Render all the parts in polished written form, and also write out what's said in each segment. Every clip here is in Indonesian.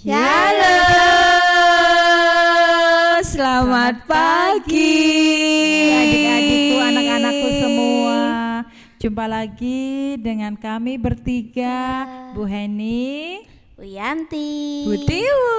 Halo, selamat pagi adik-adikku, anak-anakku semua. Jumpa lagi dengan kami bertiga, Bu Heni, Bu Yanti, Bu Tiwu.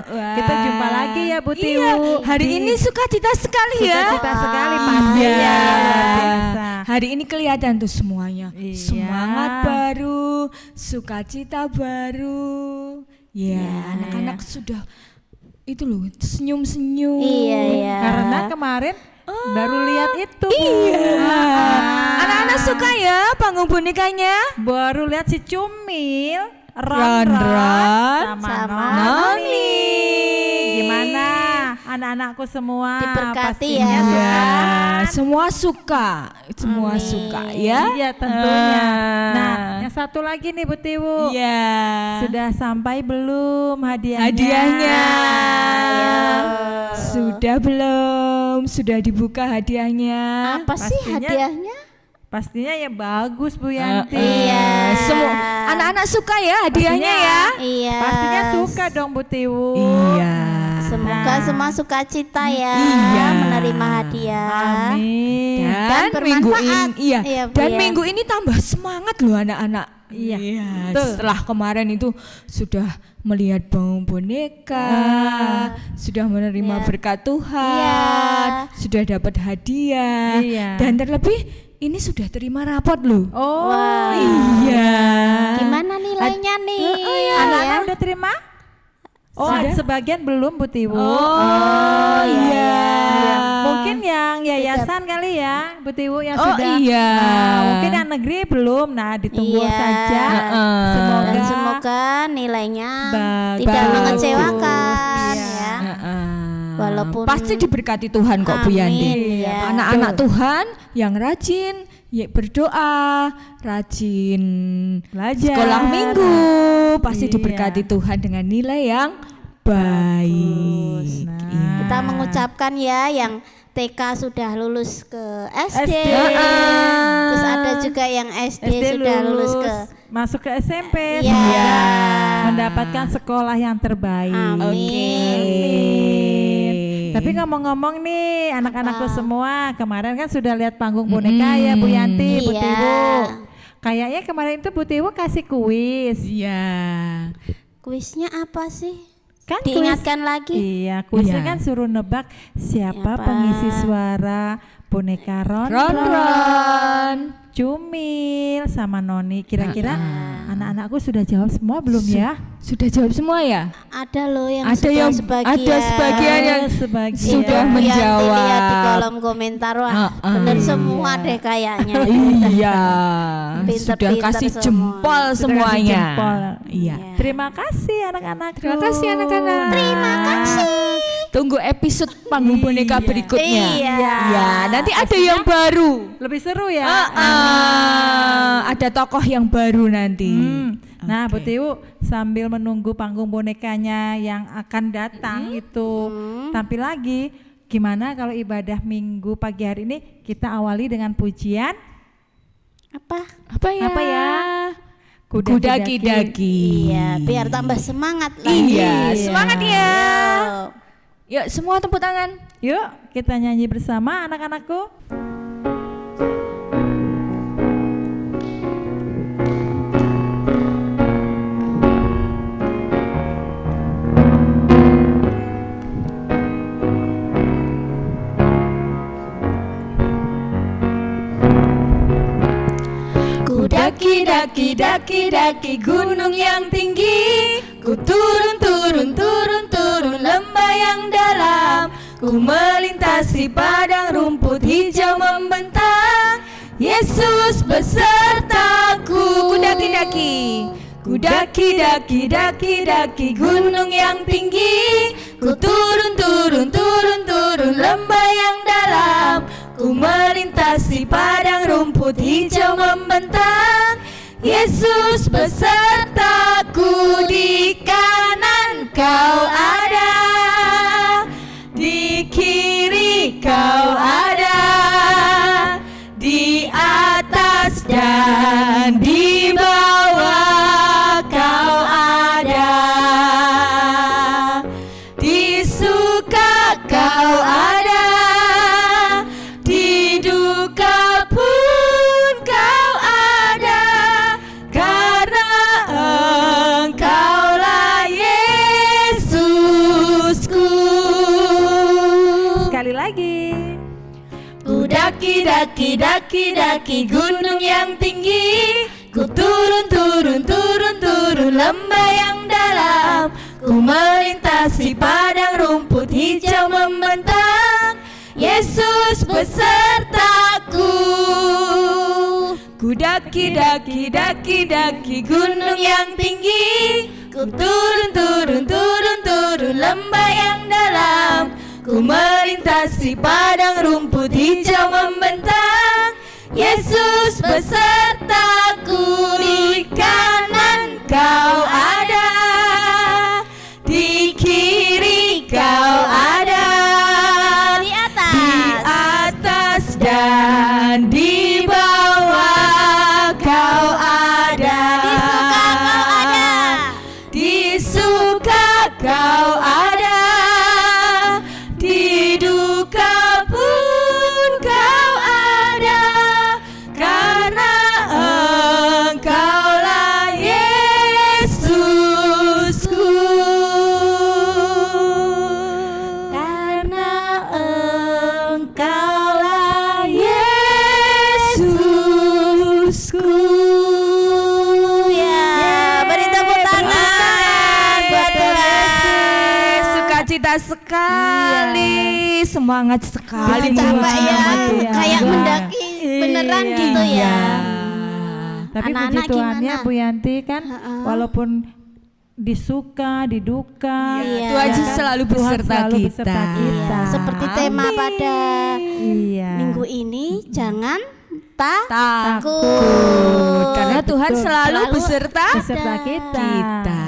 Kita jumpa lagi ya Bu Tiwu. Iya, hari ini sukacita sekali ya. Sukacita sekali pasti Iya. ya, luar biasa. Hari ini kelihatan tuh semuanya. Iya. Semangat baru, sukacita baru. Ya, anak-anak sudah itu loh senyum-senyum. Iya. Karena kemarin baru lihat itu. Iya. Anak-anak suka ya panggung bonekanya. Baru lihat si Cumil, Ron, sama sama Noni. Gimana anak-anakku semua? Diberkati Pastinya ya. suka. Ya, semua Amin. suka ya. Iya tentunya. Nah, yang satu lagi nih Bu Tiwu. Iya. Sudah sampai belum hadiahnya? Hadiahnya. Ya. Sudah belum? Sudah dibuka hadiahnya? Apa sih Pastinya- hadiahnya? Pastinya ya bagus Bu Yanti. Iya. Semua anak-anak suka ya hadiahnya ya? Iya. Pastinya suka dong Bu Tiwu. Iya. Semoga Nah. semua sukacita ya Iya. menerima hadiah. Amin. Dan minggu ini bermanfaat. Iya, Bu, dan ya. minggu ini tambah semangat loh anak-anak. Iya, betul. Setelah kemarin itu sudah melihat bangun boneka, sudah menerima Iya. berkat Tuhan, Iya. sudah dapat hadiah, Iya. dan terlebih ini sudah terima rapot loh. Oh, Wah. Iya. Gimana nilainya nih? anak-anak Ya. udah terima? Oh, Sudah? sebagian belum Bu Tiwu. Oh, iya. Mungkin yang yayasan kali ya, Bu Tiwu yang Oh, sudah. iya. Nah, mungkin yang negeri belum. Nah, ditunggu Iya. saja. Heeh. Dan semoga nilainya Bagus. tidak Bagus. mengecewakan Iya. ya. Walaupun- pasti diberkati Tuhan kok Bu Amin, Yanti. ya. Anak-anak Tuhan yang rajin ya berdoa, rajin Belajar. sekolah minggu, pasti Iya. diberkati Tuhan dengan nilai yang baik. Nah. Iya. Kita mengucapkan ya yang TK sudah lulus ke SD. SD. Terus ada juga yang SD, sudah lulus ke masuk ke SMP. Iya. Semoga mendapatkan sekolah yang terbaik. Amin. Tapi ngomong-ngomong nih anak-anakku semua, kemarin kan sudah lihat panggung boneka ya Bu Yanti, Bu Iya. Tiwu. Kayaknya kemarin itu Bu Tiwu kasih kuis. Iya. Kuisnya apa sih? Kan Diingatkan lagi. Iya, kuisnya Iya. kan suruh nebak siapa Siapa? pengisi suara boneka Ron, Ron. Cumil sama Noni. Kira-kira anak-anakku sudah jawab semua belum ya? Sudah jawab semua ya? Ada loh yang Ada sudah yang sebagian. ada sebagian yang Sebagian. sudah Bu Yanti menjawab. lihat di kolom komentar, wah bener semua deh kayaknya. Iya. Pinter-pinter Sudah kasih semua. jempol Sudah kasih semuanya. jempol. Iya. Terima kasih anak-anak. Terima kasih anak-anak. Terima kasih. Tunggu episode panggung boneka Iya. berikutnya. Iya. Ya, nanti ada yang baru. Lebih seru ya. Ada tokoh yang baru nanti. Nah, Bu Oke. Tiwu sambil menunggu panggung bonekanya yang akan datang itu tampil lagi, gimana kalau ibadah Minggu pagi hari ini kita awali dengan pujian Apa? Apa ya? Apa ya? Kudaki-daki. Iya, biar tambah semangat lagi. Iya, semangat ya. Ayo. Yuk semua tepuk tangan. Yuk, kita nyanyi bersama anak-anakku. Ku Daki daki daki daki gunung yang tinggi, ku turun turun turun turun lembah yang dalam, ku melintasi padang rumput hijau membentang. Yesus besertaku. Ku daki daki, ku daki daki daki daki gunung yang tinggi, ku turun turun turun turun lembah yang dalam, ku melintasi padang rumput hijau membentang. Yesus besertaku, di kanan kau ada, di kiri kau ada, di atas dan di bawah kau ada. daki gunung yang tinggi. Ku turun lembah yang dalam. Ku melintasi padang rumput hijau membentang. Yesus besertaku. Ku daki gunung yang tinggi. Ku turun lembah yang dalam. Ku melintasi padang rumput hijau membentang. Yesus besertaku. Di kanan kau ada, di kiri kau ada, Di di atas. atas dan di bawah kau ada. Di suka kau ada. Di suka kau ada, di duka pun kau ada, karena Engkaulah Yesusku. Karena Engkaulah Yesusku. Ya, beri tepuk tangan buat Tuhan. Sukacita sekali, semangat sekali Capek memuji ya, nama Tuhan. kayak mendaki beneran Iya. gitu ya. Tapi puji Anak-anak Tuhannya gimana? Bu Yanti kan, Heeh. walaupun disuka, diduka, Iya. Tuhan Ya kan? selalu Tuhan beserta selalu kita. beserta kita. Iya, seperti tema pada Iya. minggu ini, jangan takut. Takut, karena Tuhan Betul. selalu Selalu beserta beserta kita. kita.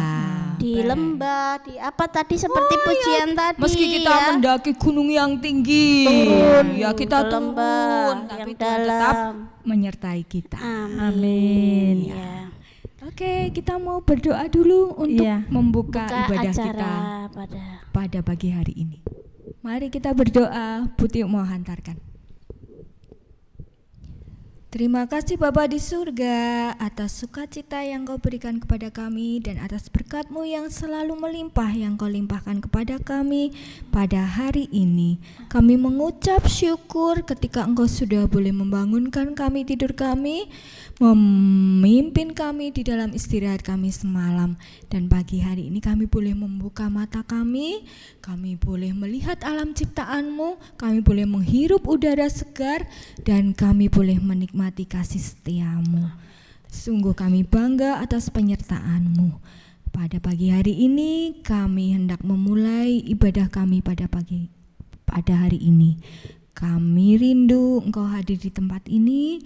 Di lembah, di apa tadi seperti pujian tadi. Meski kita ya. mendaki gunung yang tinggi, Turun ya kita ke lembah turun, tapi yang Tuhan tetap dalam. menyertai kita. Amin. Ya. Oke, kita mau berdoa dulu untuk Iya. membuka Buka ibadah acara kita pada pada pagi hari ini. Mari kita berdoa. Putih mau hantarkan. Terima kasih Bapa di surga atas sukacita yang Kau berikan kepada kami dan atas berkat-Mu yang selalu melimpah yang Kau limpahkan kepada kami pada hari ini. Kami mengucap syukur ketika Engkau sudah boleh membangunkan kami tidur kami, memimpin kami di dalam istirahat kami semalam, dan pagi hari ini kami boleh membuka mata kami boleh melihat alam ciptaan-Mu, kami boleh menghirup udara segar, dan kami boleh menikmati kasih setia-Mu. Sungguh kami bangga atas penyertaan-Mu. Pada pagi hari ini kami hendak memulai ibadah kami pada hari ini. Kami rindu Engkau hadir di tempat ini.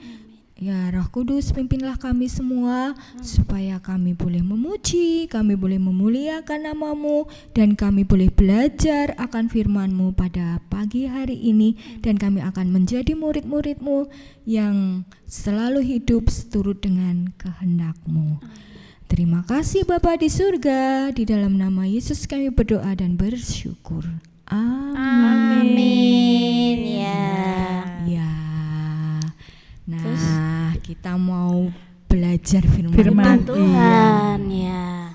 Ya Roh Kudus, pimpinlah kami semua supaya kami boleh memuji, kami boleh memuliakan nama-Mu, dan kami boleh belajar akan firman-Mu pada pagi hari ini, dan kami akan menjadi murid-murid-Mu yang selalu hidup seturut dengan kehendak-Mu. Terima kasih Bapa di surga, di dalam nama Yesus kami berdoa dan bersyukur. Amin. Amin. Ya. Ya. Nah, Terus? kita mau belajar firman Firman. Tuhan ya.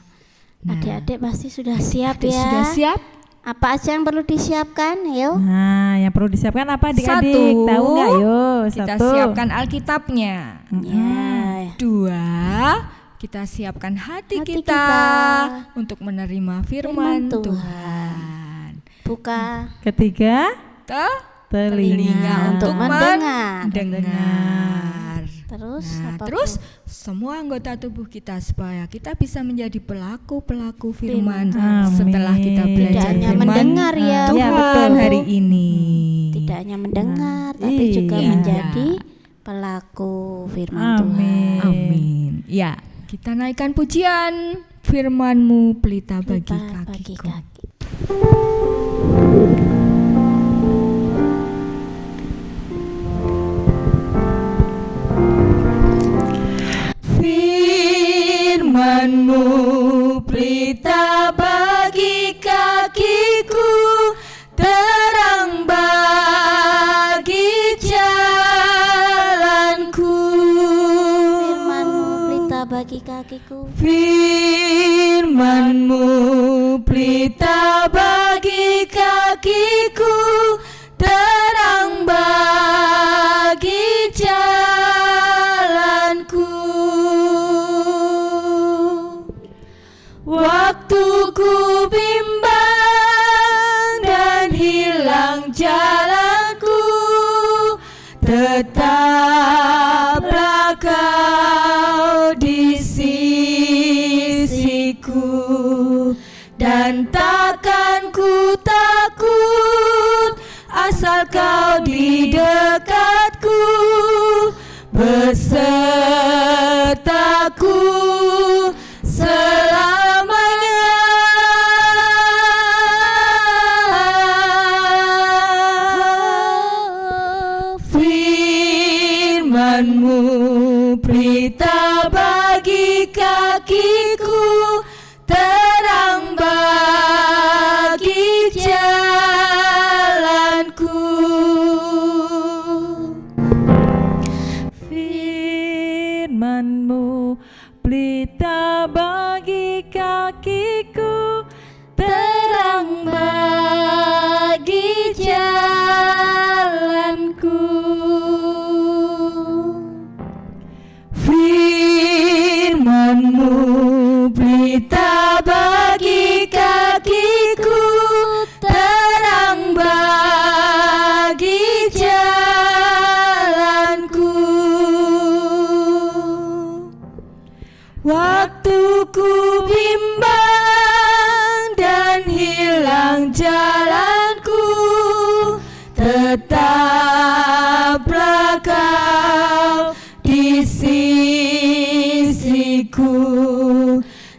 Nah. Adik-adik pasti sudah siap Adik ya. sudah siap? Apa aja yang perlu disiapkan? Yuk. Nah, yang perlu disiapkan apa adik-adik? Satu. Tahu nggak? Yuk, Kita satu. siapkan Alkitabnya. Ya. 2, kita siapkan hati Hati kita kita. untuk menerima firman Firman Tuhan. Buka Ketiga, telinga Telinga untuk mendengar. mendengar. Terus Nah, apa, terus Bu? semua anggota tubuh kita supaya kita bisa menjadi pelaku-pelaku firman Amin. setelah kita Tidak belajar hanya firman mendengar ya, Tuhan Ya, betul. hari ini. Tidak hanya mendengar, tapi juga Iya. menjadi pelaku firman Tuhan. Amin. Amin. Ya, kita naikkan pujian firman-Mu pelita bagi Pelita bagi kakiku. kaki. Firman-Mu pelita bagi kakiku, terang bagi jalanku. Firman-Mu pelita bagi kakiku. Firman-Mu pelita bagi kakiku, terang bagi Waktuku bimbang dan hilang jalanku, tetaplah Kau di sisiku, dan takkan ku takut asal Kau di dekatku, besertaku selamanya. Firman-Mu pelita bagi kakiku, terang bagi jalanku. Firman-Mu pelita bagi kakiku, Terang bagi jalanku. Firman-Mu pelita bagi kakiku, terang bagi jalanku. Waktuku bimbang dan hilang jalanku, tetaplah Kau di sisiku,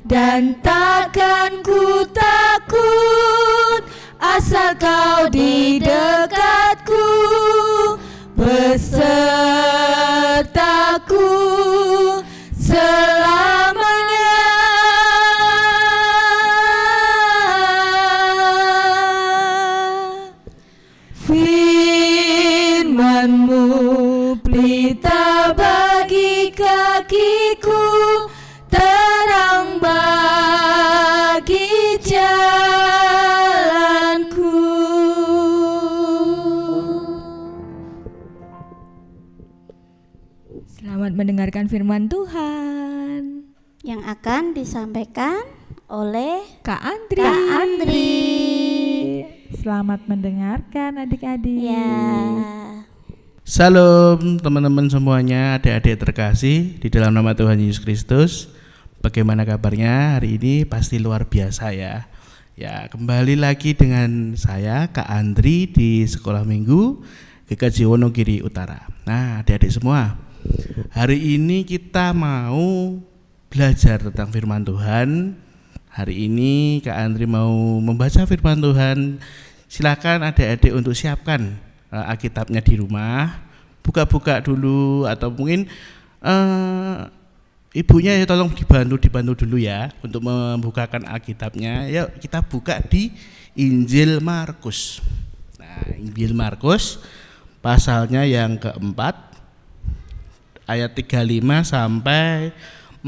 dan takkan ku takut asal Kau di dekatku, besertaku selamanya. Firman-Mu pelita bagi kakiku, terang bagi jalanku. Selamat mendengarkan firman Tuhan yang akan disampaikan oleh Kak Andri. Kak Andri. Selamat mendengarkan adik-adik. Ya. Salam teman-teman semuanya, adik-adik terkasih di dalam nama Tuhan Yesus Kristus. Bagaimana kabarnya hari ini? Pasti luar biasa ya. Ya, kembali lagi dengan saya Kak Andri di Sekolah Minggu GKJ Wonogiri Utara. Nah, adik-adik semua, hari ini kita mau belajar tentang firman Tuhan. Hari ini Kak Andri mau membaca firman Tuhan. Silakan adik-adik untuk siapkan Alkitabnya di rumah, buka-buka dulu, atau mungkin ibunya ya tolong dibantu dulu ya untuk membukakan Alkitabnya. Yuk kita buka di Injil Markus. Nah, Injil Markus pasalnya yang keempat, ayat 35 sampai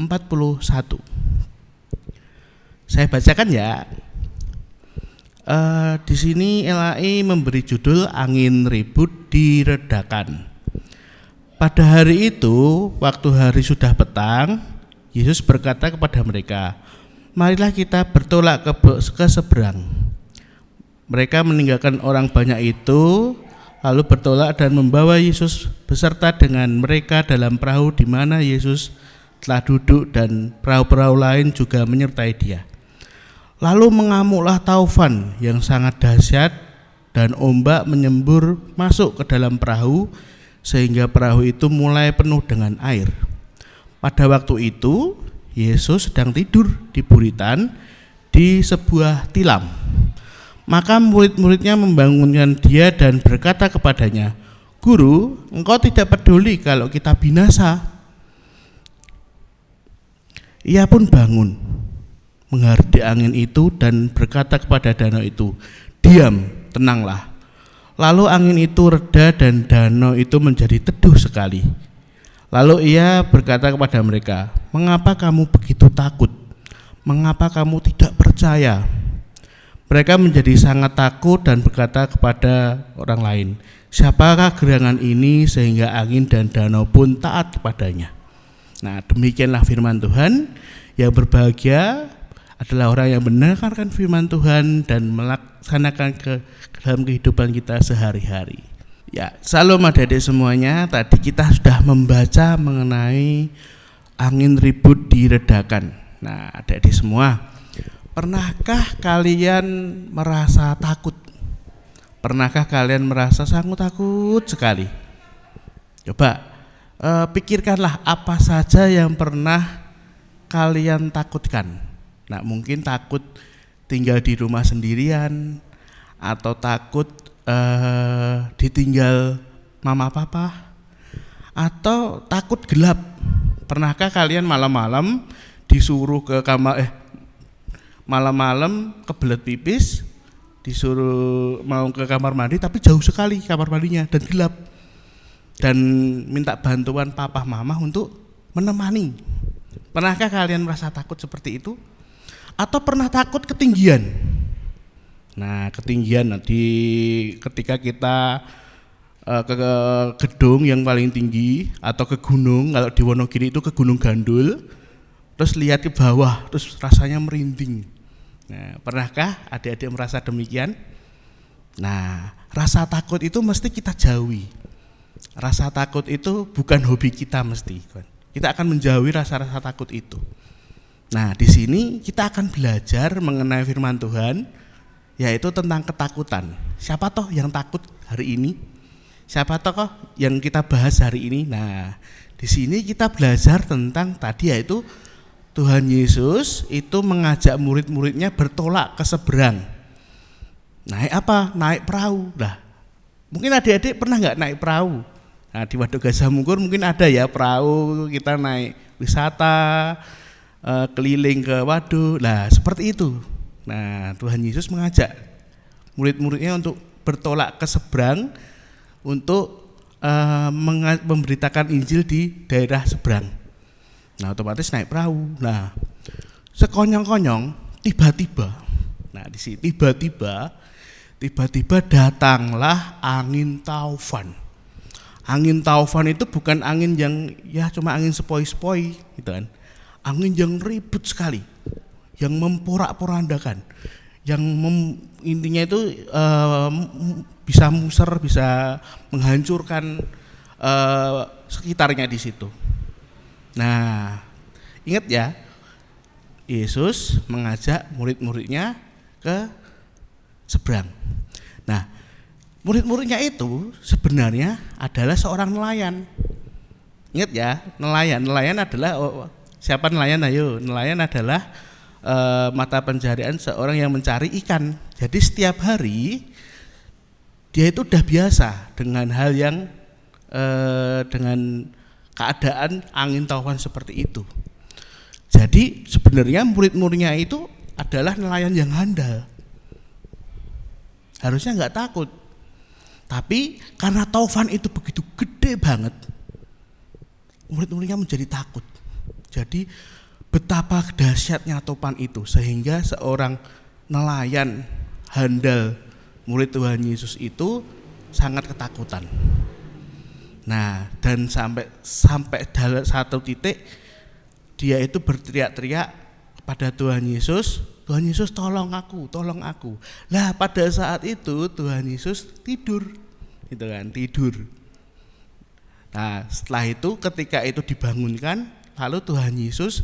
41. Saya bacakan ya. Di sini LAI memberi judul Angin Ribut Diredakan. Pada hari itu, waktu hari sudah petang, Yesus berkata kepada mereka, "Marilah kita bertolak ke seberang." Mereka meninggalkan orang banyak itu, lalu bertolak dan membawa Yesus beserta dengan mereka dalam perahu di mana Yesus telah duduk, dan perahu-perahu lain juga menyertai Dia. Lalu mengamuklah taufan yang sangat dahsyat, dan ombak menyembur masuk ke dalam perahu sehingga perahu itu mulai penuh dengan air. Pada waktu itu Yesus sedang tidur di buritan di sebuah tilam. Maka murid-muridnya membangunkan Dia dan berkata kepadanya, "Guru, engkau tidak peduli kalau kita binasa?" Ia pun bangun, menghardik angin itu dan berkata kepada danau itu, "Diam, tenanglah." Lalu angin itu reda dan danau itu menjadi teduh sekali. Lalu ia berkata kepada mereka, "Mengapa kamu begitu takut? Mengapa kamu tidak percaya?" Mereka menjadi sangat takut dan berkata kepada orang lain, "Siapakah gerangan ini sehingga angin dan danau pun taat kepadanya?" Nah, demikianlah firman Tuhan. Yang berbahagia adalah orang yang mendengarkan firman Tuhan dan melaksanakan ke dalam kehidupan kita sehari-hari. Ya, salam adik-adik semuanya. Tadi kita sudah membaca mengenai angin ribut diredakan. Nah, adik-adik semua, pernahkah kalian merasa takut? Pernahkah kalian merasa sangat takut sekali? Coba pikirkanlah apa saja yang pernah kalian takutkan. Nah, mungkin takut tinggal di rumah sendirian, atau takut ditinggal mama papa, atau takut gelap. Pernahkah kalian malam-malam disuruh ke kamar malam-malam kebelet pipis, disuruh mau ke kamar mandi tapi jauh sekali kamar mandinya dan gelap, dan minta bantuan papa mama untuk menemani? Pernahkah kalian merasa takut seperti itu? Atau pernah takut ketinggian? Nah, ketinggian ketika kita ke gedung yang paling tinggi atau ke gunung, kalau di Wonogiri itu ke Gunung Gandul, terus lihat ke bawah, terus rasanya merinding. Nah, pernahkah adik-adik merasa demikian? Nah, rasa takut itu mesti kita jauhi. Rasa takut itu bukan hobi kita mesti. Kita akan menjauhi rasa-rasa takut itu. Nah, di sini kita akan belajar mengenai firman Tuhan, yaitu tentang ketakutan. Siapa toh yang takut hari ini? Siapa toh yang kita bahas hari ini? Nah, di sini kita belajar tentang tadi, yaitu Tuhan Yesus itu mengajak murid-muridnya bertolak ke seberang. Naik apa? Naik perahu. Nah, mungkin adik-adik pernah nggak naik perahu? Nah, di Waduk Gajah Mungkur mungkin ada ya perahu, kita naik wisata, keliling ke waduk. Nah, seperti itu. Nah, Tuhan Yesus mengajak murid-muridnya untuk bertolak ke seberang untuk memberitakan Injil di daerah seberang. Nah, otomatis naik perahu. Nah, sekonyong-konyong tiba-tiba, nah di sini tiba-tiba datanglah angin taufan. Angin taufan itu bukan angin yang ya cuma angin sepoi-sepoi gitu kan. Angin yang ribut sekali, yang memporak-porandakan, yang intinya itu bisa muser, bisa menghancurkan sekitarnya di situ. Nah, ingat ya, Yesus mengajak murid-muridnya ke seberang. Nah, murid-muridnya itu sebenarnya adalah seorang nelayan. Ingat ya, nelayan adalah siapa nelayan? Ayo, nelayan adalah mata pencaharian seorang yang mencari ikan. Jadi setiap hari dia itu udah biasa dengan hal yang dengan keadaan angin taufan seperti itu. Jadi sebenarnya murid-muridnya itu adalah nelayan yang handal. Harusnya nggak takut. Tapi karena taufan itu begitu gede banget, murid-muridnya menjadi takut. Jadi betapa dahsyatnya taufan itu sehingga seorang nelayan handal murid Tuhan Yesus itu sangat ketakutan. Nah, dan sampai dalam satu titik dia itu berteriak-teriak kepada Tuhan Yesus, Tuhan Yesus tolong aku. Lah pada saat itu Tuhan Yesus tidur, gitu kan, tidur. Nah, setelah itu ketika itu dibangunkan, lalu Tuhan Yesus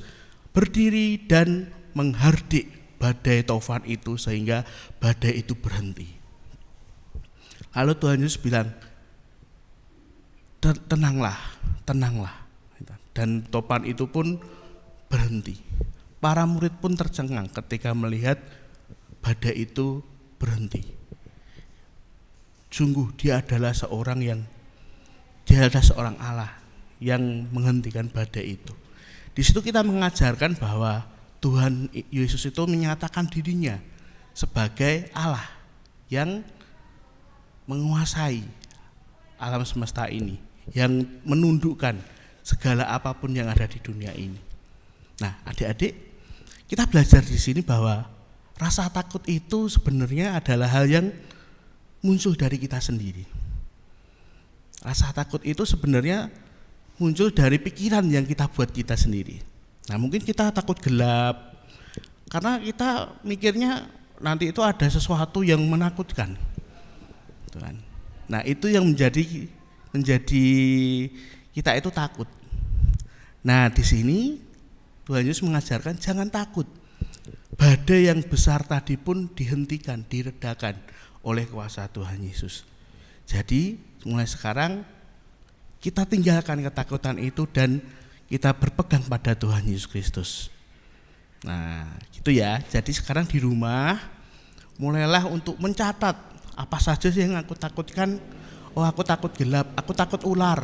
berdiri dan menghardik badai taufan itu sehingga badai itu berhenti. Lalu Tuhan Yesus bilang, tenanglah. Dan topan itu pun berhenti. Para murid pun tercengang ketika melihat badai itu berhenti. Sungguh dia adalah seorang Allah yang menghentikan badai itu. Di situ kita mengajarkan bahwa Tuhan Yesus itu menyatakan dirinya sebagai Allah yang menguasai alam semesta ini, yang menundukkan segala apapun yang ada di dunia ini. Nah, adik-adik, kita belajar di sini bahwa rasa takut itu sebenarnya adalah hal yang muncul dari kita sendiri. Rasa takut itu sebenarnya muncul dari pikiran yang kita buat kita sendiri. Nah, mungkin kita takut gelap, Karena kita mikirnya nanti itu ada sesuatu yang menakutkan. Tuhan. Nah, itu yang menjadi kita itu takut. Nah, di sini Tuhan Yesus mengajarkan jangan takut. Badai yang besar tadi pun dihentikan, diredakan oleh kuasa Tuhan Yesus. Jadi mulai sekarang kita tinggalkan ketakutan itu dan kita berpegang pada Tuhan Yesus Kristus. Nah, gitu ya. Jadi sekarang di rumah mulailah untuk mencatat apa saja sih yang aku takutkan. Oh, aku takut gelap, aku takut ular,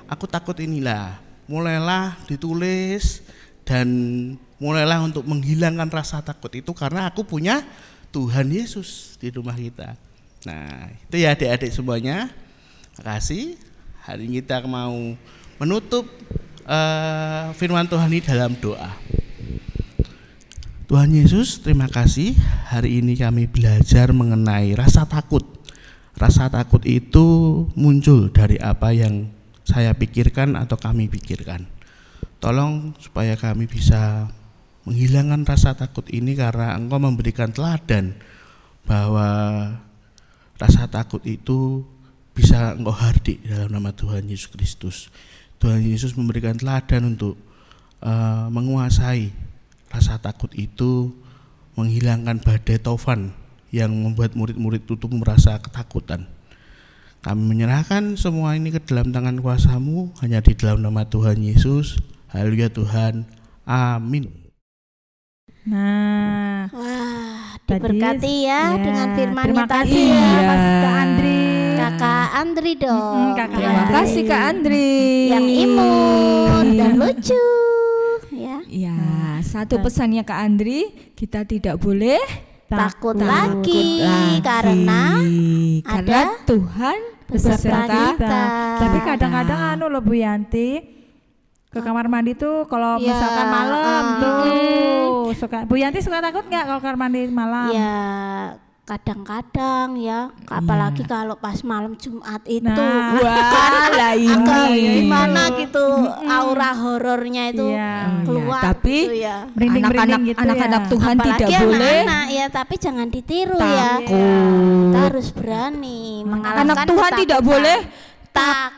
aku takut inilah. Mulailah ditulis dan mulailah untuk menghilangkan rasa takut itu karena aku punya Tuhan Yesus di rumah kita. Nah, itu ya adik-adik semuanya. Terima kasih. Hari ini kita mau menutup firman Tuhan ini dalam doa. Tuhan Yesus, terima kasih. Hari ini kami belajar mengenai rasa takut. Rasa takut itu muncul dari apa yang saya pikirkan atau kami pikirkan. Tolong supaya kami bisa menghilangkan rasa takut ini karena Engkau memberikan teladan bahwa rasa takut itu bisa Engkau hardik dalam nama Tuhan Yesus Kristus. Tuhan Yesus memberikan teladan untuk menguasai rasa takut itu, menghilangkan badai taufan yang membuat murid-murid itu merasa ketakutan. Kami menyerahkan semua ini ke dalam tangan kuasa-Mu, hanya di dalam nama Tuhan Yesus. Haleluya Tuhan. Amin. Nah, Wah, tadi, diberkati ya dengan firman-Nya terima tadi kasih ya. ya Mas Kak Andri. Kakak Andri dong. Kakak Terima Andri. kasih Kak Andri. Yang imut dan lucu ya. Ya, satu pesannya Kak Andri, kita tidak boleh Takut lagi karena ada Tuhan beserta kita. Tapi kadang-kadang loh Bu Yanti, ke kamar mandi tuh kalau Ya, misalkan malam tuh suka. Bu Yanti suka takut nggak kalau kamar mandi malam? Ya kadang-kadang ya, apalagi kalau pas malam Jumat itu Nah. Wah, lah ini. gimana gitu aura horornya itu Iya. keluar Tapi gitu ya. Merinding-merinding gitu anak-anak ya. Tuhan Apalagi tidak boleh anak-anak ya, tapi jangan ditiru ya. takut. Kita harus berani mengalahkan Anak Tuhan tidak ketakutan. boleh takut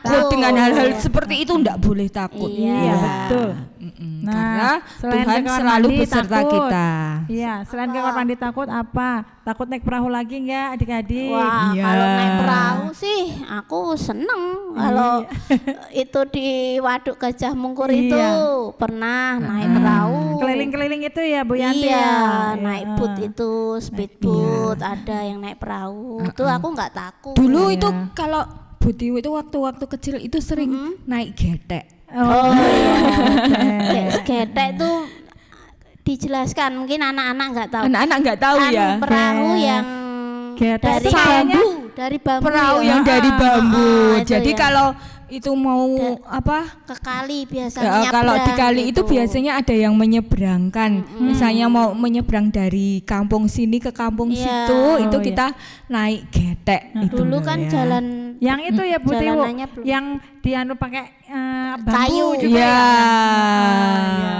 takut dengan hal-hal seperti itu, tidak boleh takut. Iya, betul. Mm-mm, Nah, karena selain Tuhan ke kamar selalu mandi beserta takut. kita. Iya, selain ke kamar mandi takut apa? Takut naik perahu lagi nggak adik-adik? Wah, Iya. kalau naik perahu sih aku seneng. Kalau itu di Waduk Gajah Mungkur itu Iya. pernah naik perahu. Keliling-keliling itu ya Bu Yanti Iya, ya? naik boat itu, speedboat, ada yang naik perahu. Itu aku nggak takut. Dulu itu kalau Butiwi itu waktu-waktu kecil itu sering naik getek. Oh, Getek itu dijelaskan, mungkin anak-anak nggak tahu. Anak-anak nggak tahu ya. Perahu yang Getek dari itu kayaknya bambu, dari bambu. Perahu ya. yang dari bambu. itu Jadi ya. kalau itu mau apa? Ke kali biasanya Kalau di nyebrang kali itu gitu. biasanya ada yang menyeberangkan. Misalnya mau menyeberang dari kampung sini ke kampung Iya. situ, itu Oh, kita naik getek. Itu Dulu loh kan ya. jalan yang itu ya Bu Tiwo, Jalanannya belum. yang dianu pakai bambu Kayu. juga Iya. ya.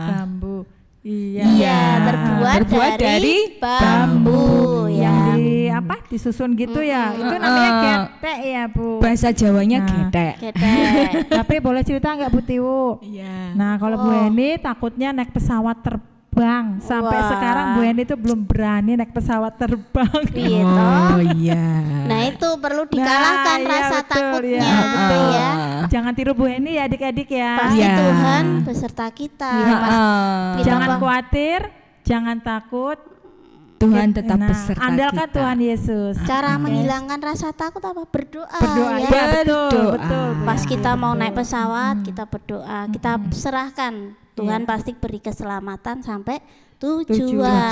Bambu. Iya. Iya, terbuat dari bambu ya. Yang di apa? Disusun gitu ya. Itu namanya getek ya, Bu. Bahasa Jawanya Nah. getek. Getek. Tapi boleh cerita nggak Bu Tiwo? Iya. Nah, kalau Bu Eni takutnya naik pesawat terbang. Sampai Wah. sekarang Bu Eni itu belum berani naik pesawat terbang. Gitu. Oh iya. Nah, itu perlu dikalahkan iya, rasa betul, takutnya ya, betul. ya. Jangan tiru Bu Eni ya adik-adik ya. Pasti Iya. Tuhan beserta kita. Pas kita Jangan bang- khawatir, jangan takut. Tuhan tetap Nah, beserta andalkan kita. Tuhan Yesus. Cara menghilangkan rasa takut apa? Berdoa, Berdoa ya. ya, betul, Berdoa. betul. Bu. Pas kita mau naik pesawat, kita berdoa, kita serahkan. Tuhan pasti beri keselamatan sampai tujuan.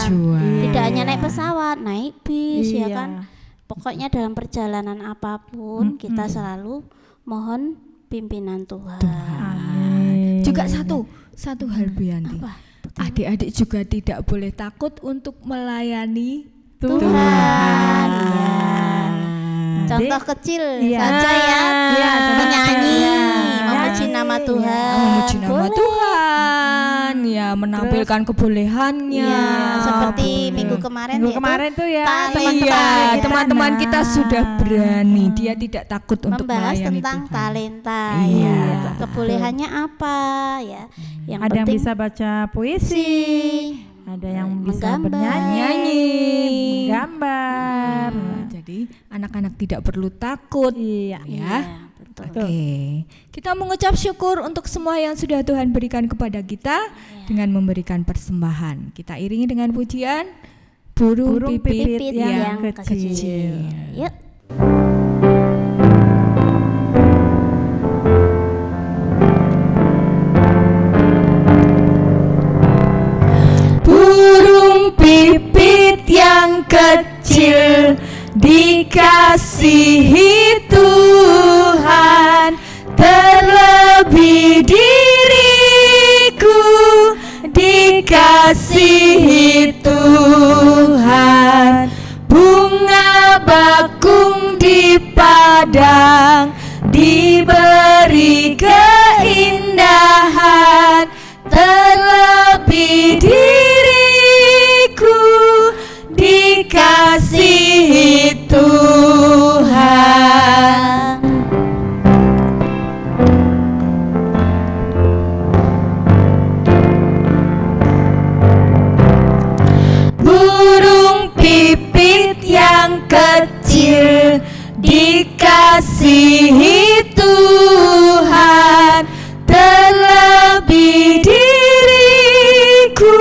Tidak hanya naik pesawat, naik bis ya Iya. kan. Pokoknya dalam perjalanan apapun kita selalu mohon pimpinan Tuhan. Amin. Juga satu hal Bu Yanti. Apa? Adik-adik juga tidak boleh takut untuk melayani Tuhan. Iya. Contoh kecil Iya. saja ya, Iya, contoh menyanyi, kecil. memuji memuji nama Tuhan. Memuji nama Boleh. Tuhan, ya menampilkan kebolehannya. Iya, seperti Boleh. minggu kemarin Minggu yaitu kemarin tuh ya talenta. Iya, kita teman-teman kita sudah berani. Dia tidak takut untuk membahas melayani tentang Tuhan. talenta. Iya. Ya, kebolehannya apa ya? Yang ada yang penting bisa baca puisi, ada yang bisa menggambar, bernyanyi, menggambar. Jadi anak-anak tidak perlu takut. Iya. Ya. Iya, betul. Oke, kita mengucap syukur untuk semua yang sudah Tuhan berikan kepada kita dengan memberikan persembahan. Kita iringi dengan pujian burung, Burung pipit, pipit yang yang kecil. Yuk. Burung pipit yang kecil dikasihi Tuhan, terlebih diriku dikasihi Tuhan. Bunga bakung di padang diberi keindahan, terlebih diriku dikasihi Tuhan. Burung pipit yang kecil dikasihi Tuhan, terlebih diriku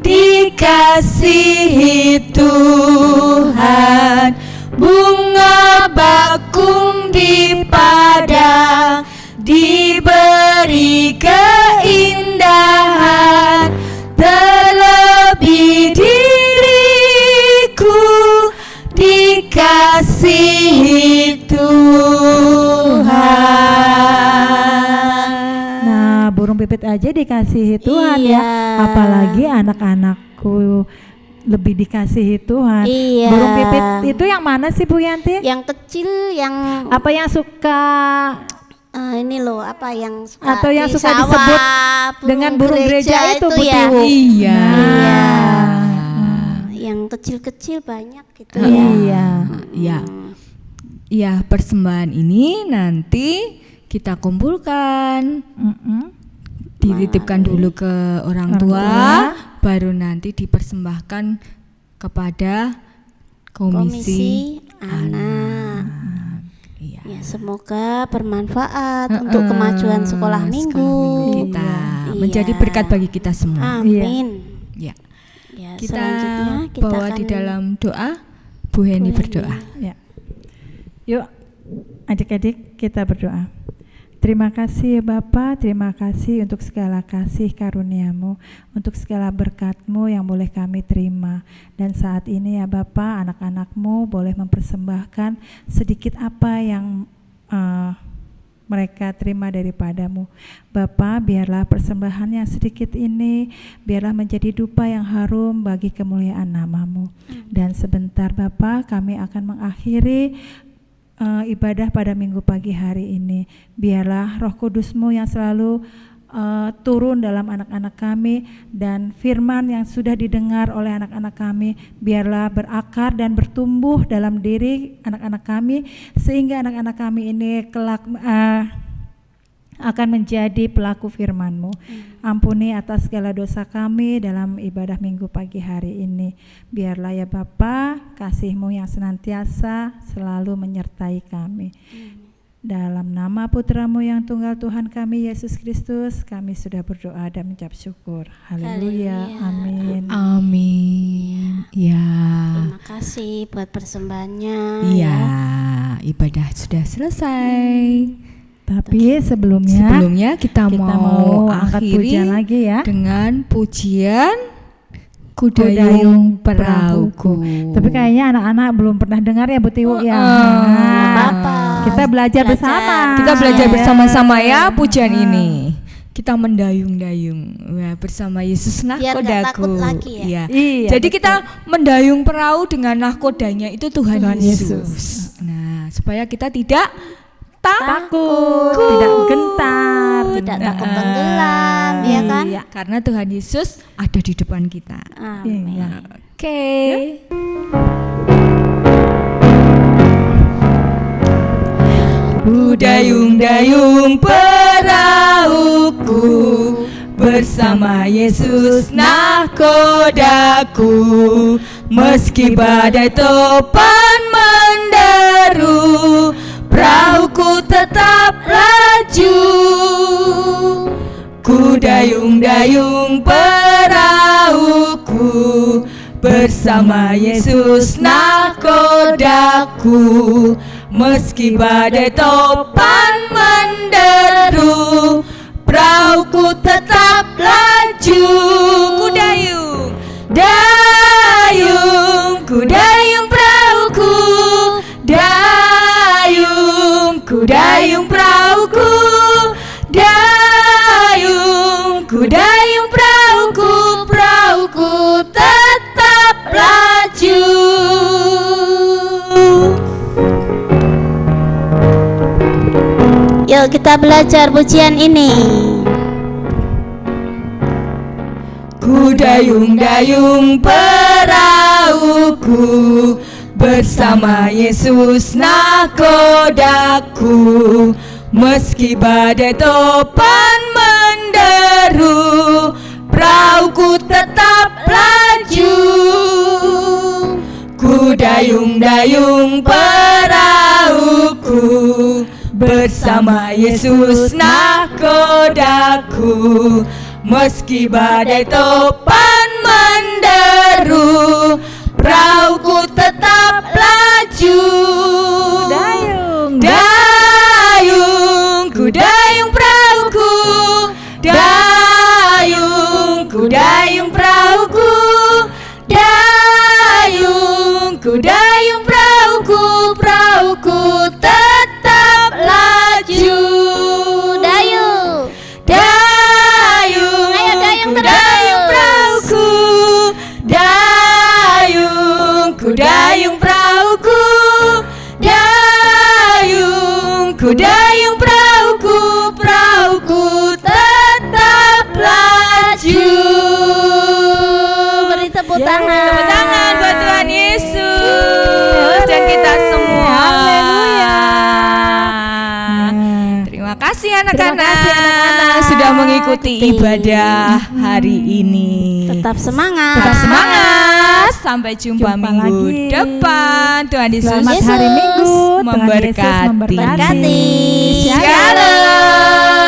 dikasihi Tuhan. Bunga bakung di padang diberi keindahan, terlebih diriku dikasihi Tuhan. Nah, burung pipit aja dikasihi Tuhan ya, Iya. apalagi anak-anakku lebih dikasihi Tuhan. Iya. Burung pipit itu yang mana sih Bu Yanti? Yang kecil yang Apa yang suka ini loh, apa yang suka atau yang di suka sawah, disebut dengan burung gereja itu Bu ya. Tiwu? Iya. Yang kecil-kecil banyak gitu Nah, ya. iya. Ya. Ya, persembahan ini nanti kita kumpulkan, dititipkan dulu ke orang tua, baru nanti dipersembahkan kepada komisi anak. Iya. Ya, semoga bermanfaat untuk kemajuan sekolah minggu kita, Iya. menjadi berkat bagi kita semua. Amin. Ya. Ya, Kita selanjutnya kita bawa akan di dalam doa. Bu Heni berdoa. Ya. Yuk, adik-adik kita berdoa. Terima kasih ya Bapa, terima kasih untuk segala kasih karunia-Mu, untuk segala berkat-Mu yang boleh kami terima. Dan saat ini ya Bapa, anak-anak-Mu boleh mempersembahkan sedikit apa yang mereka terima daripadamu. Bapa, biarlah persembahan yang sedikit ini, biarlah menjadi dupa yang harum bagi kemuliaan nama-Mu. Dan sebentar Bapa, kami akan mengakhiri ibadah pada minggu pagi hari ini. Biarlah Roh Kudus-Mu yang selalu turun dalam anak-anak kami, dan firman yang sudah didengar oleh anak-anak kami biarlah berakar dan bertumbuh dalam diri anak-anak kami, sehingga anak-anak kami ini kelak akan menjadi pelaku firman-Mu. Ampuni atas segala dosa kami dalam ibadah minggu pagi hari ini. Biarlah ya Bapa, kasih-Mu yang senantiasa selalu menyertai kami. Dalam nama Putra-Mu yang tunggal Tuhan kami Yesus Kristus, kami sudah berdoa dan mengucap syukur. Haleluya. Amin. Amin. Ya. Terima kasih buat persembahannya. Iya, ibadah sudah selesai. Tapi sebelumnya kita kita mau angkat akhiri pujian lagi ya. dengan pujian Kudayung Kudayung Perahuku. Tapi kayaknya anak-anak belum pernah dengar ya Bu Tiwu ya. Apa-apa. Kita belajar bersama. Kita belajar Iya. bersama-sama ya pujian ini. Kita mendayung-dayung bersama Yesus Biar nggak nahkodaku. takut lagi ya. Iya. Iya, Jadi betul. kita mendayung perahu dengan nahkodanya itu Tuhan Tuhan Yesus. Yesus. Nah, supaya kita tidak takut, tidak gentar, tidak takut tenggelam, ya kan? Iya. Karena Tuhan Yesus ada di depan kita. Amin. Iya. Oke. Ku dayung-dayung perahuku bersama Yesus nahkodaku, meski badai topan menderu, perahuku tetap laju. Ku dayung-dayung perahuku bersama Yesus nahkodaku, meski badai topan menderu, perahuku tetap laju. Ku dayung, dayung, ku dayung perahuku, dayung, ku dayung perahuku, dayung, ku dayung perahuku, perahuku tetap laju. Yuk kita belajar pujian ini. Ku dayung-dayung perahuku bersama Yesus nahkodaku, meski badai topan menderu, perahuku tetap laju. Ku dayung-dayung perahuku bersama Yesus nahkodaku, meski badai topan menderu, perahuku tetap laju. Dayung, Dayung, ku dayung perahuku, dayung, ku dayung perahuku, dayung, ku dayung perahuku, perahuku tetap laju. Dayung. Dayung, Ayo dayung ku terus. dayung perahuku, dayung, ku dayung perahuku, dayung, ku dayung perahuku, perahuku tetap laju. Beri tepuk tangan. Tepuk tangan buat Tuhan Yesus dan kita semua. Haleluya. Terima kasih Terima anak-anak kasih, anak-anak. sudah mengikuti ibadah hari ini. Tetap semangat. Tetap semangat. Sampai jumpa Jumpa minggu lagi. depan. Tuhan Yesus Selamat hari Minggu. Tuhan Yesus memberkati. memberkati. Berkati. Shalom.